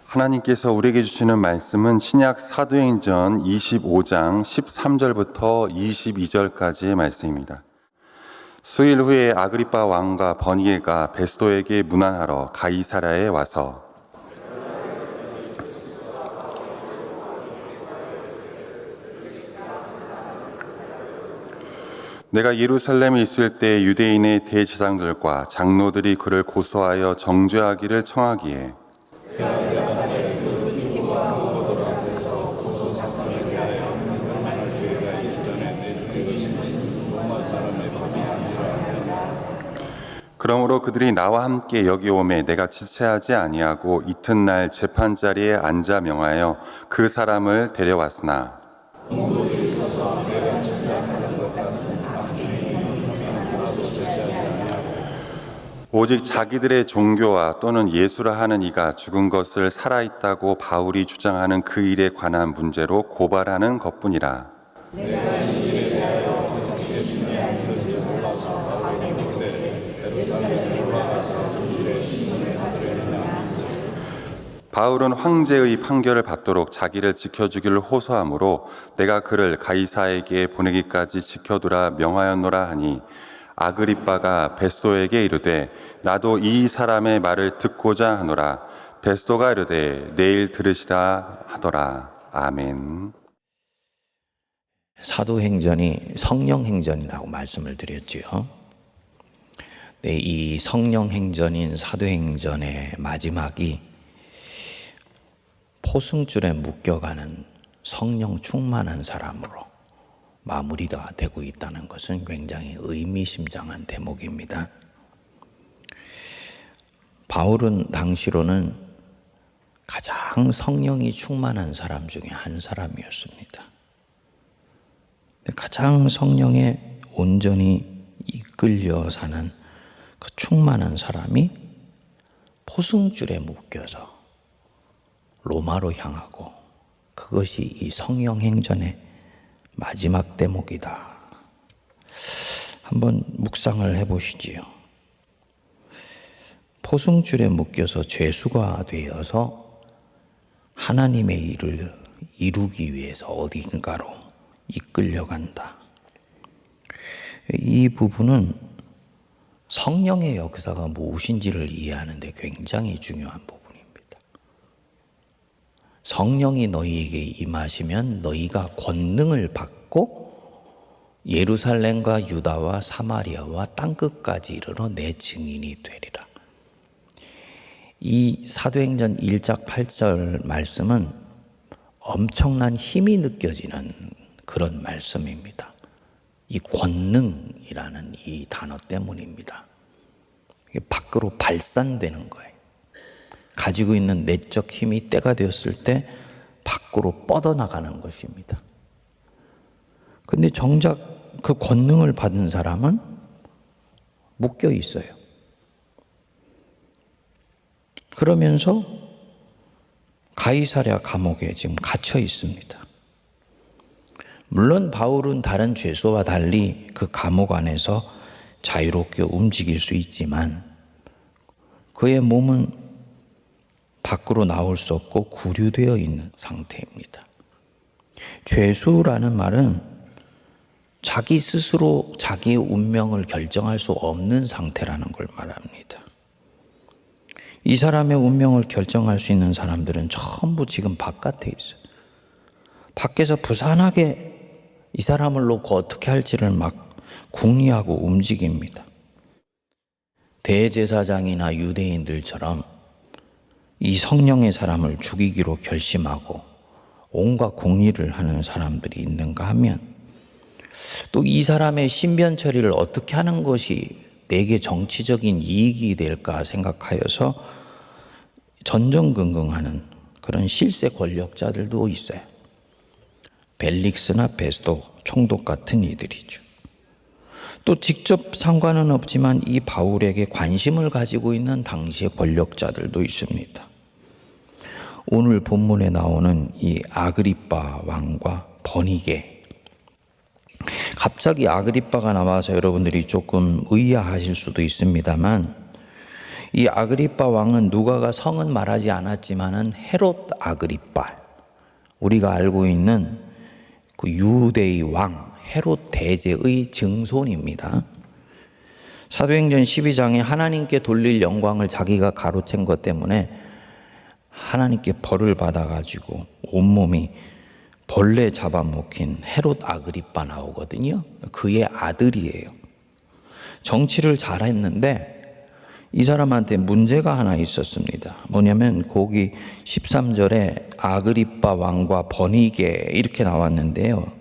하나님께서 우리에게 주시는 말씀은 신약 사도행전 25장 13절부터 22절까지의 말씀입니다. 수일 후에 아그리빠 왕과 버니게가 베스도에게 문안하러 가이사랴에 와서 내가 예루살렘에 있을 때 유대인의 대제사장들과 장로들이 그를 고소하여 정죄하기를 청하기에 그러므로 그들이 나와 함께 여기 오매 내가 지체하지 아니하고 이튿날 재판자리에 앉아 명하여 그 사람을 데려왔으나 오직 자기들의 종교와 또는 예수라 하는 이가 죽은 것을 살아있다고 바울이 주장하는 그 일에 관한 문제로 고발하는 것뿐이라. 바울은 황제의 판결을 받도록 자기를 지켜주기를 호소하므로 내가 그를 가이사에게 보내기까지 지켜두라 명하였노라 하니 아그리빠가 베스도에게 이르되 나도 이 사람의 말을 듣고자 하노라. 베스도가 이르되 내일 들으시라 하더라. 아멘. 사도행전이 성령행전이라고 말씀을 드렸지요. 네, 이 성령행전인 사도행전의 마지막이 포승줄에 묶여가는 성령 충만한 사람으로 마무리가 되고 있다는 것은 굉장히 의미심장한 대목입니다. 바울은 당시로는 가장 성령이 충만한 사람 중에 한 사람이었습니다. 가장 성령에 온전히 이끌려 사는 그 충만한 사람이 포승줄에 묶여서 로마로 향하고, 그것이 이 성령행전의 마지막 대목이다. 한번 묵상을 해보시지요. 포승줄에 묶여서 죄수가 되어서 하나님의 일을 이루기 위해서 어딘가로 이끌려간다. 이 부분은 성령의 역사가 무엇인지를 이해하는 데 굉장히 중요한 부분입니다. 성령이 너희에게 임하시면 너희가 권능을 받고 예루살렘과 유다와 사마리아와 땅끝까지 이르러 내 증인이 되리라. 이 사도행전 1장 8절 말씀은 엄청난 힘이 느껴지는 그런 말씀입니다. 이 권능이라는 이 단어 때문입니다. 이게 밖으로 발산되는 거예요. 가지고 있는 내적 힘이 때가 되었을 때 밖으로 뻗어나가는 것입니다. 그런데 정작 그 권능을 받은 사람은 묶여 있어요. 그러면서 가이사랴 감옥에 지금 갇혀 있습니다. 물론 바울은 다른 죄수와 달리 그 감옥 안에서 자유롭게 움직일 수 있지만 그의 몸은 밖으로 나올 수 없고 구류되어 있는 상태입니다. 죄수라는 말은 자기 스스로 자기의 운명을 결정할 수 없는 상태라는 걸 말합니다. 이 사람의 운명을 결정할 수 있는 사람들은 전부 지금 바깥에 있어요. 밖에서 부산하게 이 사람을 놓고 어떻게 할지를 막 궁리하고 움직입니다. 대제사장이나 유대인들처럼 이 성령의 사람을 죽이기로 결심하고 온갖 궁리를 하는 사람들이 있는가 하면, 또 이 사람의 신변 처리를 어떻게 하는 것이 내게 정치적인 이익이 될까 생각하여서 전전긍긍하는 그런 실세 권력자들도 있어요. 벨릭스나 베스도 총독 같은 이들이죠. 또 직접 상관은 없지만 이 바울에게 관심을 가지고 있는 당시의 권력자들도 있습니다. 오늘 본문에 나오는 이 아그리빠 왕과 버니게, 갑자기 아그리빠가 나와서 여러분들이 조금 의아하실 수도 있습니다만 이 아그리빠 왕은 누가가 성은 말하지 않았지만은 헤롯 아그리빠, 우리가 알고 있는 그 유대의 왕 헤롯 대제의 증손입니다. 사도행전 12장에 하나님께 돌릴 영광을 자기가 가로챈 것 때문에 하나님께 벌을 받아가지고 온몸이 벌레 잡아먹힌 헤롯 아그리빠 나오거든요. 그의 아들이에요. 정치를 잘했는데 이 사람한테 문제가 하나 있었습니다. 뭐냐면 거기 13절에 아그리빠 왕과 버니게 이렇게 나왔는데요.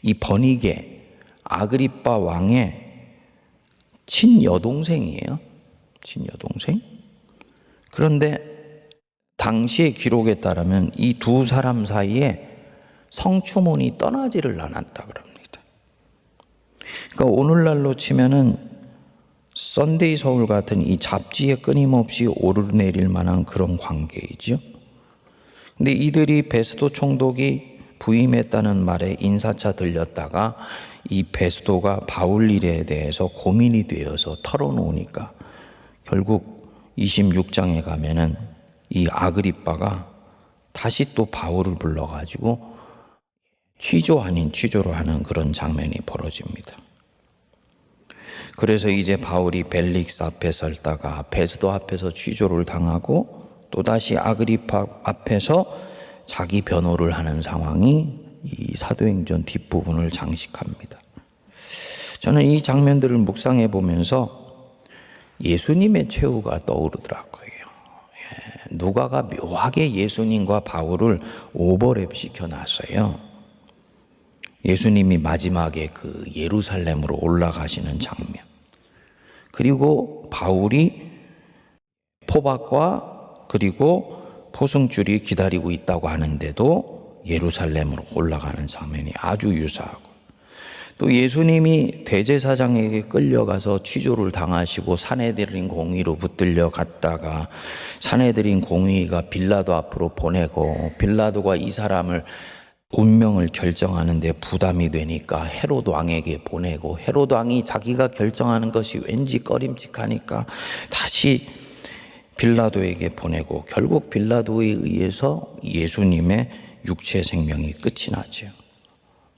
이 버니게 아그리빠 왕의 친여동생이에요. 친여동생. 그런데 당시의 기록에 따르면 이 두 사람 사이에 성추문이 떠나지를 않았다 그럽니다. 그러니까 오늘날로 치면은 썬데이 서울 같은 이 잡지에 끊임없이 오르내릴 만한 그런 관계이죠. 근데 이들이 베스도 총독이 부임했다는 말에 인사차 들렸다가 이 베스도가 바울 일에 대해서 고민이 되어서 털어놓으니까 결국 26장에 가면은 이 아그리빠가 다시 또 바울을 불러가지고 취조 아닌 취조를 하는 그런 장면이 벌어집니다. 그래서 이제 바울이 벨릭스 앞에 설다가 베스도 앞에서 취조를 당하고 또다시 아그리파 앞에서 자기 변호를 하는 상황이 이 사도행전 뒷부분을 장식합니다. 저는 이 장면들을 묵상해 보면서 예수님의 최후가 떠오르더라고요. 누가가 묘하게 예수님과 바울을 오버랩 시켜놨어요. 예수님이 마지막에 그 예루살렘으로 올라가시는 장면, 그리고 바울이 포박과 그리고 포승줄이 기다리고 있다고 하는데도 예루살렘으로 올라가는 장면이 아주 유사하고, 또 예수님이 대제사장에게 끌려가서 취조를 당하시고 산헤드린 공의로 붙들려 갔다가 산헤드린 공의가 빌라도 앞으로 보내고 빌라도가 이 사람을 운명을 결정하는데 부담이 되니까 헤롯 왕에게 보내고 헤롯 왕이 자기가 결정하는 것이 왠지 꺼림칙하니까 다시 빌라도에게 보내고 결국 빌라도에 의해서 예수님의 육체 생명이 끝이 나죠.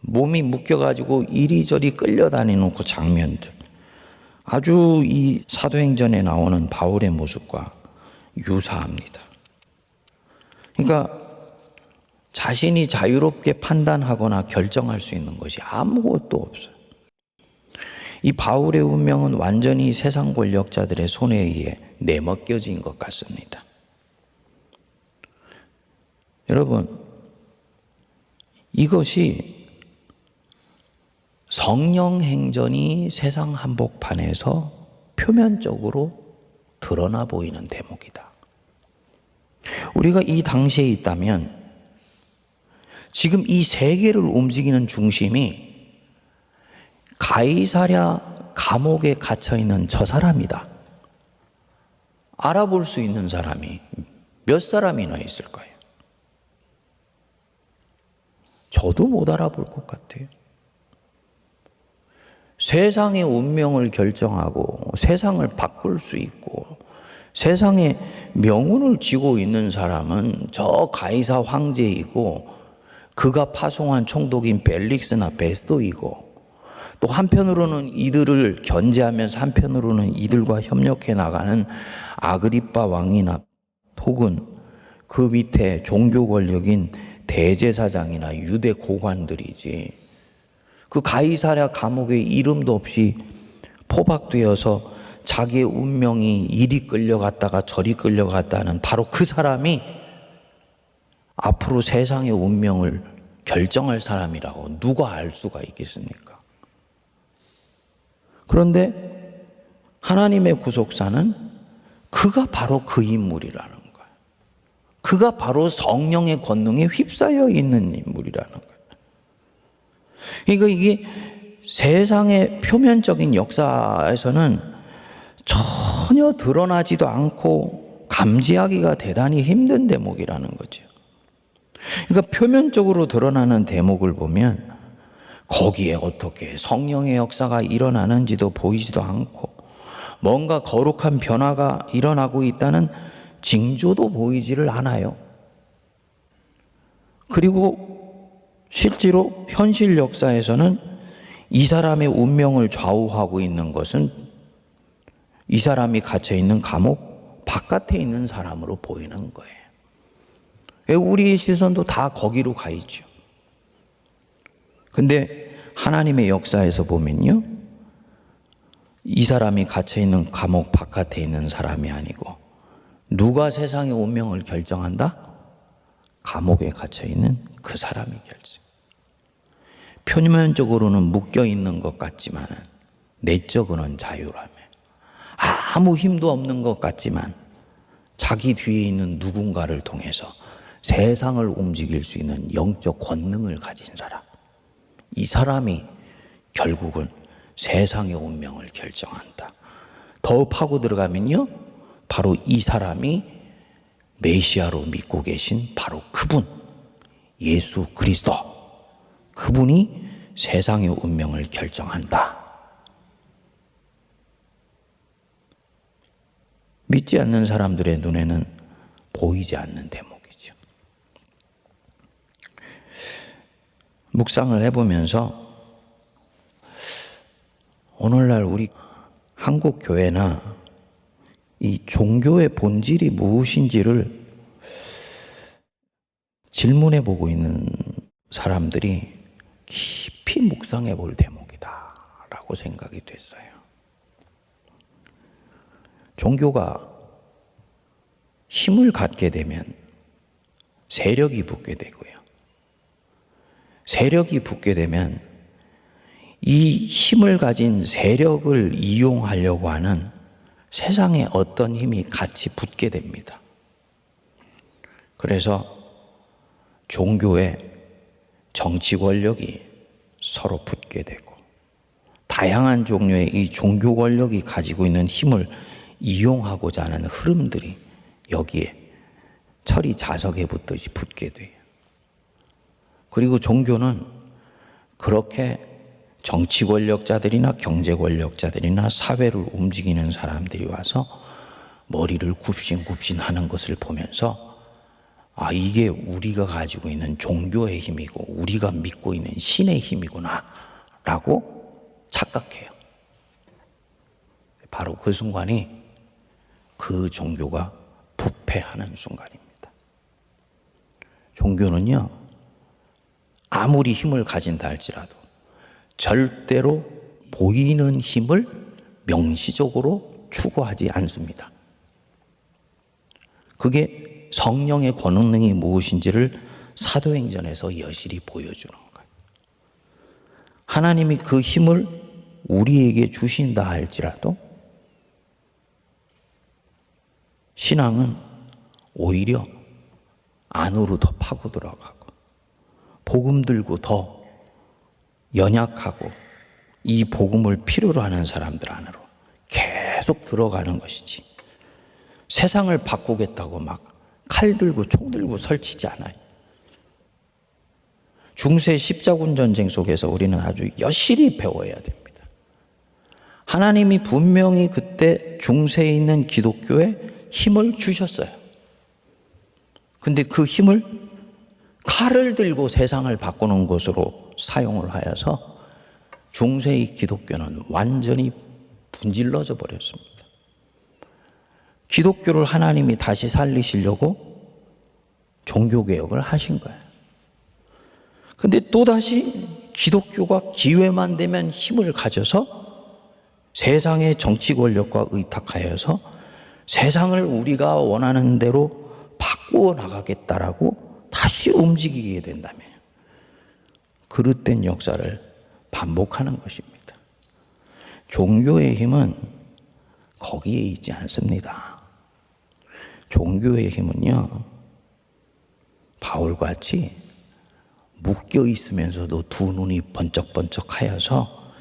몸이 묶여가지고 이리저리 끌려다니는 그 장면들, 아주 이 사도행전에 나오는 바울의 모습과 유사합니다. 그러니까 자신이 자유롭게 판단하거나 결정할 수 있는 것이 아무것도 없어요. 이 바울의 운명은 완전히 세상 권력자들의 손에 의해 내맡겨진 것 같습니다. 여러분, 이것이 성령 행전이 세상 한복판에서 표면적으로 드러나 보이는 대목이다. 우리가 이 당시에 있다면 지금 이 세계를 움직이는 중심이 가이사랴 감옥에 갇혀있는 저 사람이다. 알아볼 수 있는 사람이 몇 사람이나 있을 거예요. 저도 못 알아볼 것 같아요. 세상의 운명을 결정하고 세상을 바꿀 수 있고 세상의 명운을 쥐고 있는 사람은 저 가이사 황제이고 그가 파송한 총독인 벨릭스나 베스도이고, 또 한편으로는 이들을 견제하면서 한편으로는 이들과 협력해 나가는 아그리빠 왕이나 혹은 그 밑에 종교 권력인 대제사장이나 유대 고관들이지, 그 가이사랴 감옥에 이름도 없이 포박되어서 자기의 운명이 이리 끌려갔다가 저리 끌려갔다는 바로 그 사람이 앞으로 세상의 운명을 결정할 사람이라고 누가 알 수가 있겠습니까? 그런데 하나님의 구속사는 그가 바로 그 인물이라는 거예요. 그가 바로 성령의 권능에 휩싸여 있는 인물이라는 거예요. 그러니까 이게 세상의 표면적인 역사에서는 전혀 드러나지도 않고 감지하기가 대단히 힘든 대목이라는 거죠. 그러니까 표면적으로 드러나는 대목을 보면 거기에 어떻게 성령의 역사가 일어나는지도 보이지도 않고 뭔가 거룩한 변화가 일어나고 있다는 징조도 보이지를 않아요. 그리고 실제로 현실 역사에서는 이 사람의 운명을 좌우하고 있는 것은 이 사람이 갇혀 있는 감옥 바깥에 있는 사람으로 보이는 거예요. 우리의 시선도 다 거기로 가 있죠. 근데 하나님의 역사에서 보면요, 이 사람이 갇혀 있는 감옥 바깥에 있는 사람이 아니고 누가 세상의 운명을 결정한다? 감옥에 갇혀 있는 그 사람이 결정. 표면적으로는 묶여 있는 것 같지만 내적으로는 자유라며. 아무 힘도 없는 것 같지만 자기 뒤에 있는 누군가를 통해서 세상을 움직일 수 있는 영적 권능을 가진 사람. 이 사람이 결국은 세상의 운명을 결정한다. 더 파고 들어가면요, 바로 이 사람이 메시아로 믿고 계신 바로 그분, 예수 그리스도, 그분이 세상의 운명을 결정한다. 믿지 않는 사람들의 눈에는 보이지 않는 대목이죠. 묵상을 해보면서 오늘날 우리 한국 교회나 이 종교의 본질이 무엇인지를 질문해 보고 있는 사람들이 깊이 묵상해 볼 대목이다라고 생각이 됐어요. 종교가 힘을 갖게 되면 세력이 붙게 되고요. 세력이 붙게 되면 이 힘을 가진 세력을 이용하려고 하는 세상에 어떤 힘이 같이 붙게 됩니다. 그래서 종교에 정치 권력이 서로 붙게 되고 다양한 종류의 이 종교 권력이 가지고 있는 힘을 이용하고자 하는 흐름들이 여기에 철이 자석에 붙듯이 붙게 돼요. 그리고 종교는 그렇게 정치 권력자들이나 경제 권력자들이나 사회를 움직이는 사람들이 와서 머리를 굽신굽신 하는 것을 보면서 이게 우리가 가지고 있는 종교의 힘이고 우리가 믿고 있는 신의 힘이구나 라고 착각해요. 바로 그 순간이 그 종교가 부패하는 순간입니다. 종교는요, 아무리 힘을 가진다 할지라도 절대로 보이는 힘을 명시적으로 추구하지 않습니다. 그게 성령의 권능이 무엇인지를 사도행전에서 여실히 보여주는 거예요. 하나님이 그 힘을 우리에게 주신다 할지라도 신앙은 오히려 안으로 더 파고 들어가고 복음 들고 더 연약하고 이 복음을 필요로 하는 사람들 안으로 계속 들어가는 것이지, 세상을 바꾸겠다고 막 칼 들고 총 들고 설치지 않아요. 중세 십자군 전쟁 속에서 우리는 아주 여실히 배워야 됩니다. 하나님이 분명히 그때 중세에 있는 기독교에 힘을 주셨어요. 근데 그 힘을 칼을 들고 세상을 바꾸는 것으로 사용을 하여서 중세의 기독교는 완전히 분질러져 버렸습니다. 기독교를 하나님이 다시 살리시려고 종교개혁을 하신 거예요. 근데 또다시 기독교가 기회만 되면 힘을 가져서 세상의 정치 권력과 의탁하여서 세상을 우리가 원하는 대로 바꾸어 나가겠다라고 다시 움직이게 된다면 그릇된 역사를 반복하는 것입니다. 종교의 힘은 거기에 있지 않습니다. 종교의 힘은요, 바울같이 묶여 있으면서도 두 눈이 번쩍번쩍 하여서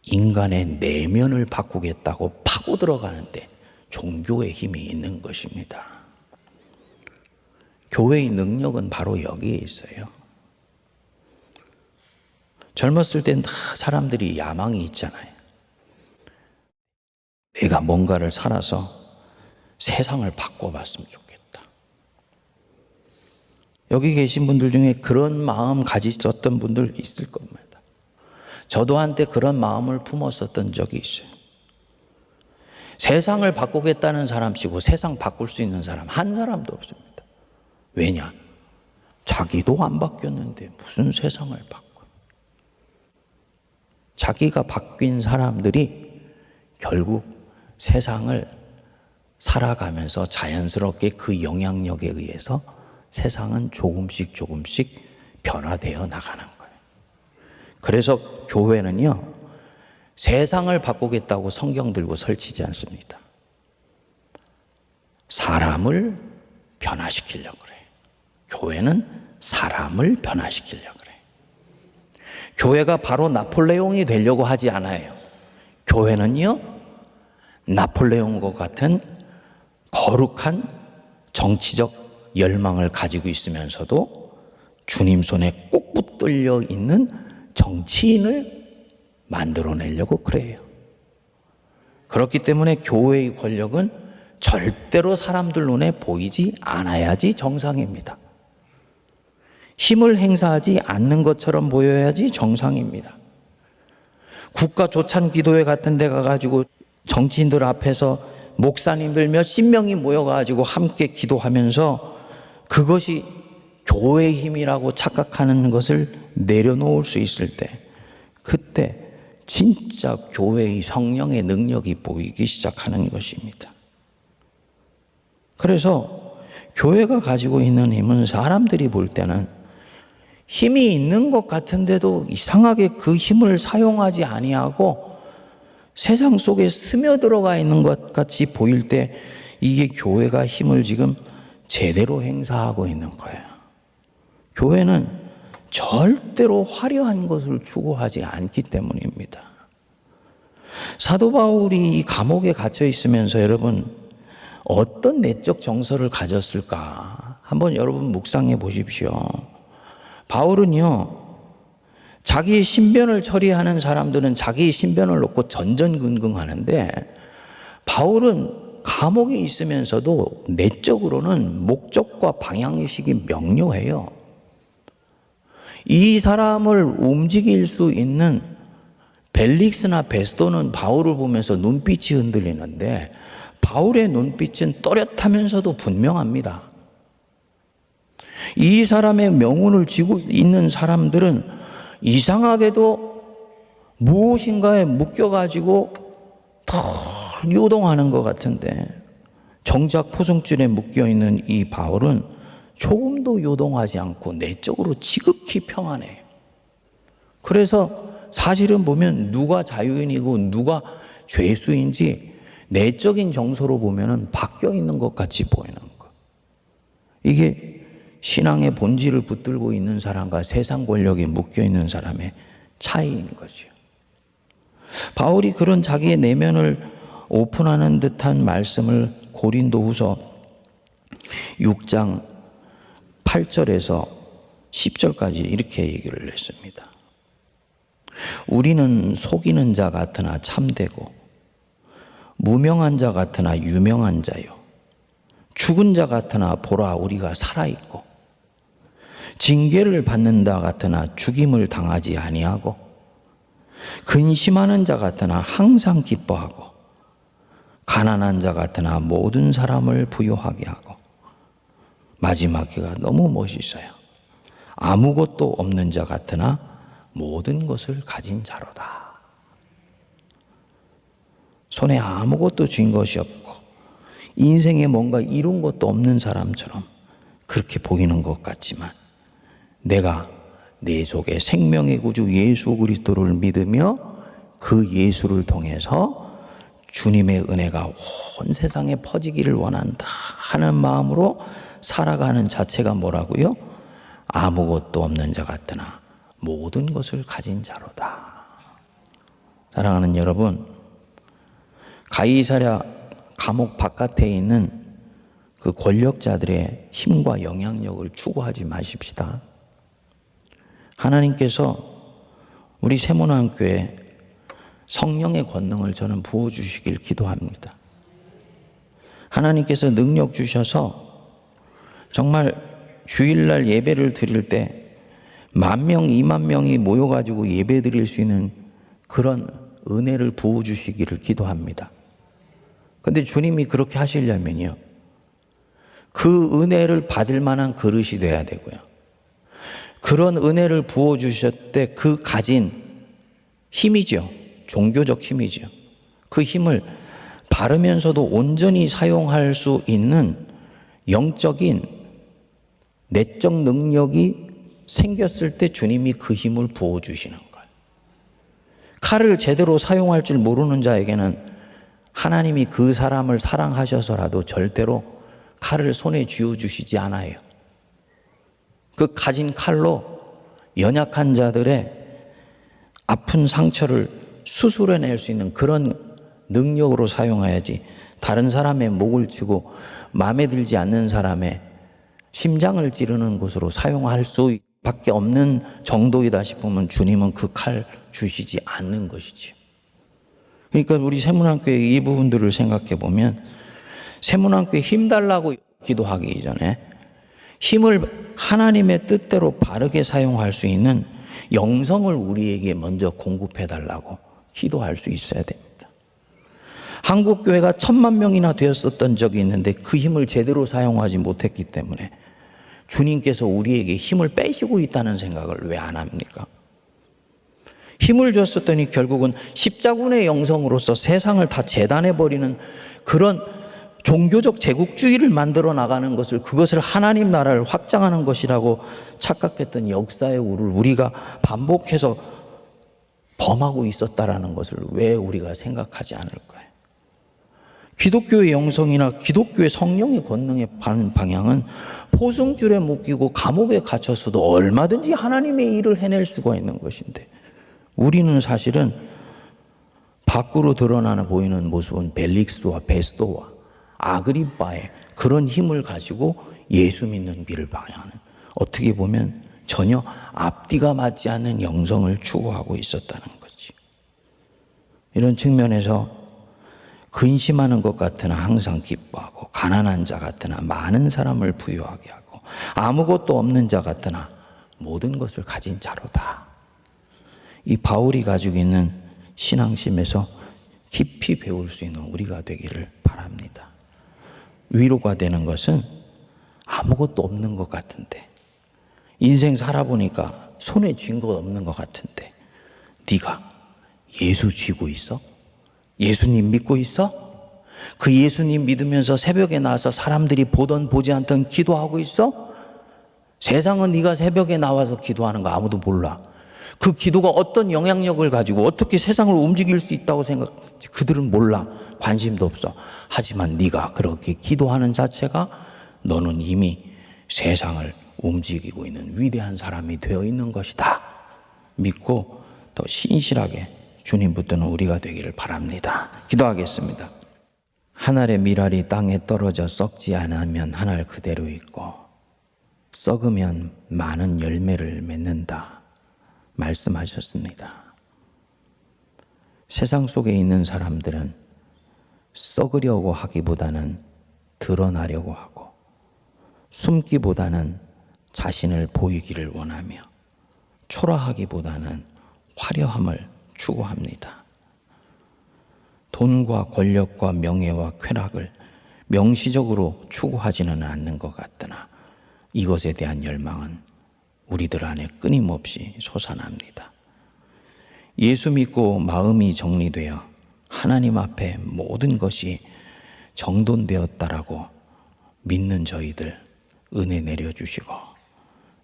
인간의 내면을 바꾸겠다고 파고 들어가는데 종교의 힘이 있는 것입니다. 교회의 능력은 바로 여기에 있어요. 젊었을 땐 다 사람들이 야망이 있잖아요. 내가 뭔가를 살아서 세상을 바꿔봤으면 좋겠다. 여기 계신 분들 중에 그런 마음 가지셨던 분들 있을 겁니다. 저도 한때 그런 마음을 품었었던 적이 있어요. 세상을 바꾸겠다는 사람치고 세상 바꿀 수 있는 사람 한 사람도 없습니다. 왜냐? 자기도 안 바뀌었는데 무슨 세상을 바꿔. 자기가 바뀐 사람들이 결국 세상을 살아가면서 자연스럽게 그 영향력에 의해서 세상은 조금씩 변화되어 나가는 거예요. 그래서 교회는요, 세상을 바꾸겠다고 성경 들고 설치지 않습니다. 사람을 변화시키려고 그래요. 교회는 사람을 변화시키려고 그래요. 교회가 바로 나폴레옹이 되려고 하지 않아요. 교회는요, 나폴레옹과 같은 거룩한 정치적 열망을 가지고 있으면서도 주님 손에 꼭 붙들려 있는 정치인을 만들어내려고 그래요. 그렇기 때문에 교회의 권력은 절대로 사람들 눈에 보이지 않아야지 정상입니다. 힘을 행사하지 않는 것처럼 보여야지 정상입니다. 국가 조찬 기도회 같은 데 가가지고 정치인들 앞에서 목사님들 몇십 명이 모여가지고 함께 기도하면서 그것이 교회의 힘이라고 착각하는 것을 내려놓을 수 있을 때, 그때 진짜 교회의 성령의 능력이 보이기 시작하는 것입니다. 그래서 교회가 가지고 있는 힘은 사람들이 볼 때는 힘이 있는 것 같은데도 이상하게 그 힘을 사용하지 아니하고 세상 속에 스며들어가 있는 것 같이 보일 때 이게 교회가 힘을 지금 제대로 행사하고 있는 거예요. 교회는 절대로 화려한 것을 추구하지 않기 때문입니다. 사도 바울이 이 감옥에 갇혀 있으면서 여러분 어떤 내적 정서를 가졌을까? 한번 여러분 묵상해 보십시오. 바울은요, 자기의 신변을 처리하는 사람들은 자기의 신변을 놓고 전전긍긍하는데 바울은 감옥에 있으면서도 내적으로는 목적과 방향의식이 명료해요. 이 사람을 움직일 수 있는 벨릭스나 베스도는 바울을 보면서 눈빛이 흔들리는데 바울의 눈빛은 또렷하면서도 분명합니다. 이 사람의 명운을 쥐고 있는 사람들은 이상하게도 무엇인가에 묶여가지고 더 요동하는 것 같은데 정작 포승줄에 묶여있는 이 바울은 조금도 요동하지 않고 내적으로 지극히 평안해요. 그래서 사실은 보면 누가 자유인이고 누가 죄수인지 내적인 정서로 보면 바뀌어 있는 것 같이 보이는 거. 이게 신앙의 본질을 붙들고 있는 사람과 세상 권력에 묶여 있는 사람의 차이인 거죠. 바울이 그런 자기의 내면을 오픈하는 듯한 말씀을 고린도후서 6장 8절에서 10절까지 이렇게 얘기를 했습니다. 우리는 속이는 자 같으나 참되고 무명한 자 같으나 유명한 자요, 죽은 자 같으나 보라 우리가 살아있고 징계를 받는다 같으나 죽임을 당하지 아니하고 근심하는 자 같으나 항상 기뻐하고 가난한 자 같으나 모든 사람을 부유하게 하고 마지막에가 너무 멋있어요. 아무것도 없는 자 같으나 모든 것을 가진 자로다. 손에 아무것도 쥔 것이 없고 인생에 뭔가 이룬 것도 없는 사람처럼 그렇게 보이는 것 같지만 내가 내 속에 생명의 구주 예수 그리스도를 믿으며 그 예수를 통해서 주님의 은혜가 온 세상에 퍼지기를 원한다 하는 마음으로 살아가는 자체가 뭐라고요? 아무것도 없는 자 같으나 모든 것을 가진 자로다. 사랑하는 여러분, 가이사랴 감옥 바깥에 있는 그 권력자들의 힘과 영향력을 추구하지 마십시다. 하나님께서 우리 세문안교회 성령의 권능을 저는 부어주시길 기도합니다. 하나님께서 능력 주셔서 정말 주일날 예배를 드릴 때 10,000명, 20,000명이 모여가지고 예배 드릴 수 있는 그런 은혜를 부어주시기를 기도합니다. 근데 주님이 그렇게 하시려면요, 그 은혜를 받을 만한 그릇이 돼야 되고요, 그런 은혜를 부어주셨을 때 그 가진 힘이죠, 종교적 힘이죠, 그 힘을 바르면서도 온전히 사용할 수 있는 영적인 내적 능력이 생겼을 때 주님이 그 힘을 부어주시는 거예요. 칼을 제대로 사용할 줄 모르는 자에게는 하나님이 그 사람을 사랑하셔서라도 절대로 칼을 손에 쥐어주시지 않아요. 그 가진 칼로 연약한 자들의 아픈 상처를 수술해낼 수 있는 그런 능력으로 사용해야지, 다른 사람의 목을 치고 마음에 들지 않는 사람의 심장을 찌르는 것으로 사용할 수밖에 없는 정도이다 싶으면 주님은 그 칼 주시지 않는 것이지. 그러니까 우리 세문안교회 이 부분들을 생각해 보면, 세문안교회 힘 달라고 기도하기 이전에 힘을 하나님의 뜻대로 바르게 사용할 수 있는 영성을 우리에게 먼저 공급해 달라고 기도할 수 있어야 됩니다. 한국교회가 1,000,000명이나 되었었던 적이 있는데 그 힘을 제대로 사용하지 못했기 때문에 주님께서 우리에게 힘을 빼시고 있다는 생각을 왜 안 합니까? 힘을 줬었더니 결국은 십자군의 영성으로서 세상을 다 재단해버리는 그런 종교적 제국주의를 만들어 나가는 것을, 그것을 하나님 나라를 확장하는 것이라고 착각했던 역사의 우를 우리가 반복해서 범하고 있었다라는 것을 왜 우리가 생각하지 않을까요? 기독교의 영성이나 기독교의 성령의 권능의 방향은 포승줄에 묶이고 감옥에 갇혔어도 얼마든지 하나님의 일을 해낼 수가 있는 것인데, 우리는 사실은 밖으로 드러나는 보이는 모습은 벨릭스와 베스도와 아그리빠의 그런 힘을 가지고 예수 믿는 길을 방해하는, 어떻게 보면 전혀 앞뒤가 맞지 않는 영성을 추구하고 있었다는 거지. 이런 측면에서 근심하는 것 같으나 항상 기뻐하고, 가난한 자 같으나 많은 사람을 부유하게 하고, 아무것도 없는 자 같으나 모든 것을 가진 자로다. 이 바울이 가지고 있는 신앙심에서 깊이 배울 수 있는 우리가 되기를 바랍니다. 위로가 되는 것은 아무것도 없는 것 같은데, 인생 살아보니까 손에 쥔 것 없는 것 같은데, 네가 예수 쥐고 있어? 예수님 믿고 있어? 그 예수님 믿으면서 새벽에 나와서 사람들이 보던 보지 않던 기도하고 있어? 세상은 네가 새벽에 나와서 기도하는 거 아무도 몰라. 그 기도가 어떤 영향력을 가지고 어떻게 세상을 움직일 수 있다고 생각하지 그들은 몰라. 관심도 없어. 하지만 네가 그렇게 기도하는 자체가 너는 이미 세상을 움직이고 있는 위대한 사람이 되어 있는 것이다. 믿고 더 신실하게 주님 붙드는 우리가 되기를 바랍니다. 기도하겠습니다. 한 알의 밀알이 땅에 떨어져 썩지 않으면 한 알 그대로 있고 썩으면 많은 열매를 맺는다 말씀하셨습니다. 세상 속에 있는 사람들은 썩으려고 하기보다는 드러나려고 하고, 숨기보다는 자신을 보이기를 원하며, 초라하기보다는 화려함을 추구합니다. 돈과 권력과 명예와 쾌락을 명시적으로 추구하지는 않는 것 같으나 이것에 대한 열망은 우리들 안에 끊임없이 솟아납니다. 예수 믿고 마음이 정리되어 하나님 앞에 모든 것이 정돈되었다라고 믿는 저희들 은혜 내려주시고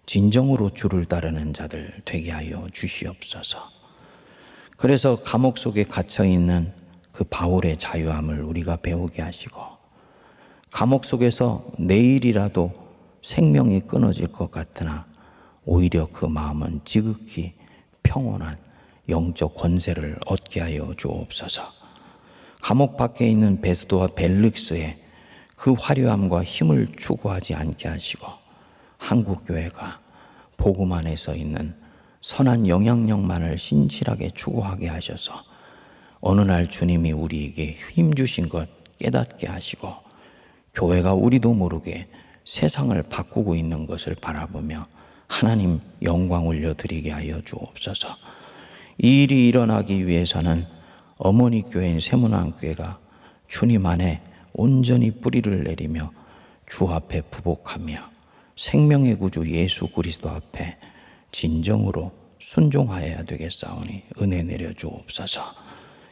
진정으로 주를 따르는 자들 되게 하여 주시옵소서. 그래서 감옥 속에 갇혀있는 그 바울의 자유함을 우리가 배우게 하시고, 감옥 속에서 내일이라도 생명이 끊어질 것 같으나 오히려 그 마음은 지극히 평온한 영적 권세를 얻게 하여 주옵소서. 감옥 밖에 있는 베스도와 벨릭스의 그 화려함과 힘을 추구하지 않게 하시고, 한국교회가 복음 안에서 있는 선한 영향력만을 신실하게 추구하게 하셔서 어느 날 주님이 우리에게 힘 주신 것 깨닫게 하시고 교회가 우리도 모르게 세상을 바꾸고 있는 것을 바라보며 하나님 영광 올려드리게 하여 주옵소서. 이 일이 일어나기 위해서는 어머니 교회인 세문안교회가 주님 안에 온전히 뿌리를 내리며 주 앞에 부복하며 생명의 구주 예수 그리스도 앞에 진정으로 순종하여야 되겠사오니 은혜 내려 주옵소서.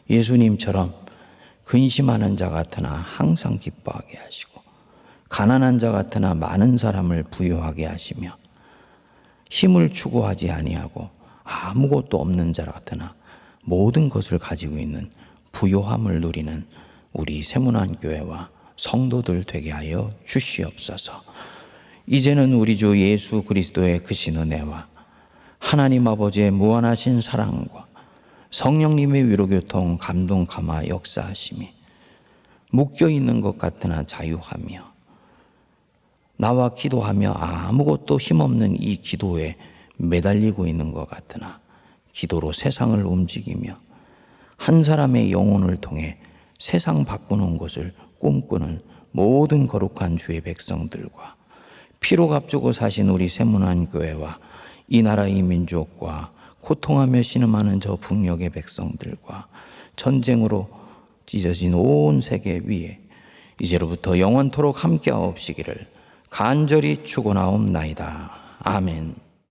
예수님처럼 근심하는 자 같으나 항상 기뻐하게 하시고 가난한 자 같으나 많은 사람을 부유하게 하시며 힘을 추구하지 아니하고 아무것도 없는 자 같으나 모든 것을 가지고 있는 부요함을 누리는 우리 세문안교회와 성도들 되게 하여 주시옵소서. 이제는 우리 주 예수 그리스도의 크신 은혜와 하나님 아버지의 무한하신 사랑과 성령님의 위로교통 감동 감화 역사하심이 묶여있는 것 같으나 자유하며 나와 기도하며 아무것도 힘없는 이 기도에 매달리고 있는 것 같으나 기도로 세상을 움직이며 한 사람의 영혼을 통해 세상 바꾸는 것을 꿈꾸는 모든 거룩한 주의 백성들과 피로 값주고 사신 우리 세문안교회와 이 나라 이 민족과 고통하며 신음하는 저 북녘의 백성들과 전쟁으로 찢어진 온 세계 위에 이제로부터 영원토록 함께하옵시기를 간절히 축원하옵나이다. 아멘.